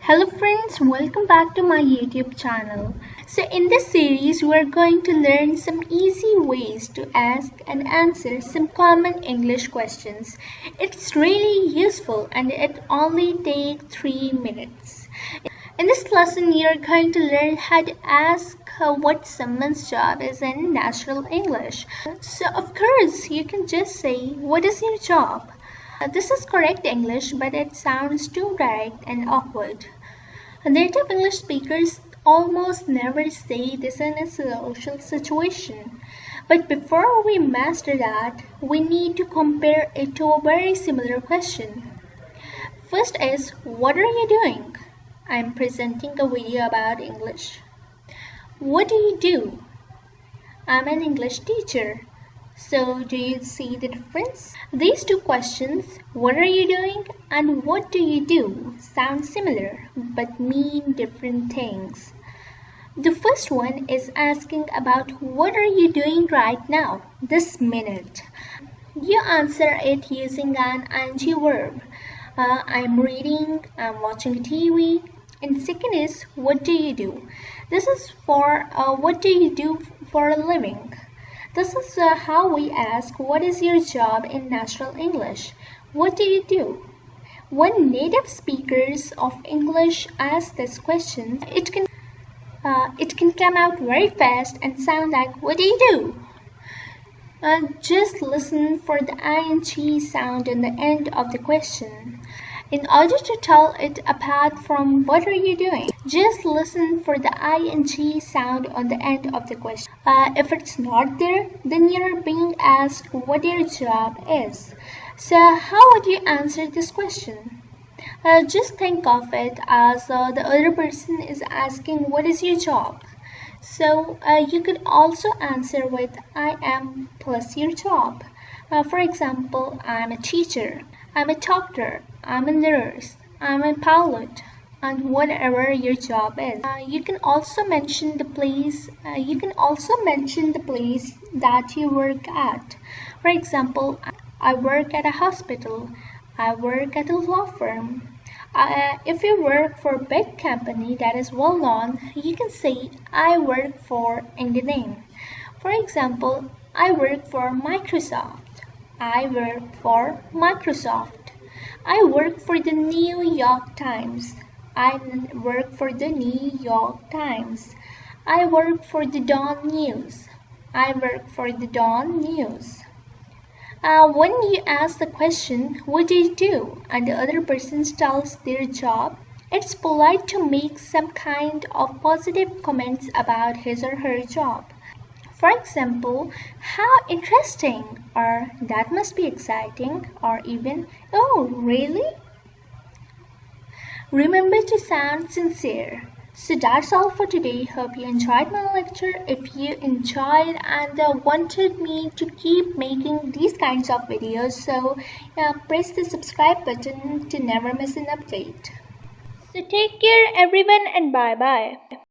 Hello friends, welcome back to my YouTube channel. So in this series we are going to learn some easy ways to ask and answer some common English questions. It's really useful and it only takes 3 minutes. In this lesson you are going to learn how to ask what someone's job is in natural English. So of course you can just say, what is your job? This is correct English, but it sounds too direct and awkward. Native English speakers almost never say this in a social situation. But before we master that, we need to compare it to a very similar question. First is, what are you doing? I'm presenting a video about English. What do you do? I'm an English teacher. So, do you see the difference? These two questions, what are you doing and what do you do, sound similar but mean different things. The first one is asking about what are you doing right now, this minute. You answer it using an ing verb. I'm reading, I'm watching TV. And second is, what do you do? This is for what do you do for a living? This is how we ask, what is your job in natural English? What do you do? When native speakers of English ask this question, it can come out very fast and sound like, what do you do? Just listen for the ing sound in the end of the question. In order to tell it apart from what are you doing, just listen for the ing sound on the end of the question. If it's not there, then you're being asked what your job is. So how would you answer this question? Just think of it as the other person is asking what is your job. So you could also answer with I am plus your job. For example, I'm a teacher, I'm a doctor, I'm a nurse, I'm a pilot, and whatever your job is. You can also mention the place. That you work at. For example, I work at a hospital. I work at a law firm. If you work for a big company that is well known, you can say I work for in the name. For example, I work for Microsoft. I work for Microsoft. I work for the New York Times. I work for the New York Times. I work for the Dawn News. I work for the Dawn News. When you ask the question, what do you do? And the other person tells their job, it's polite to make some kind of positive comments about his or her job. For example, how interesting, or that must be exciting, or even, oh, really? Remember to sound sincere. So that's all for today. Hope you enjoyed my lecture. If you enjoyed and wanted me to keep making these kinds of videos, so press the subscribe button to never miss an update. So take care everyone and bye bye.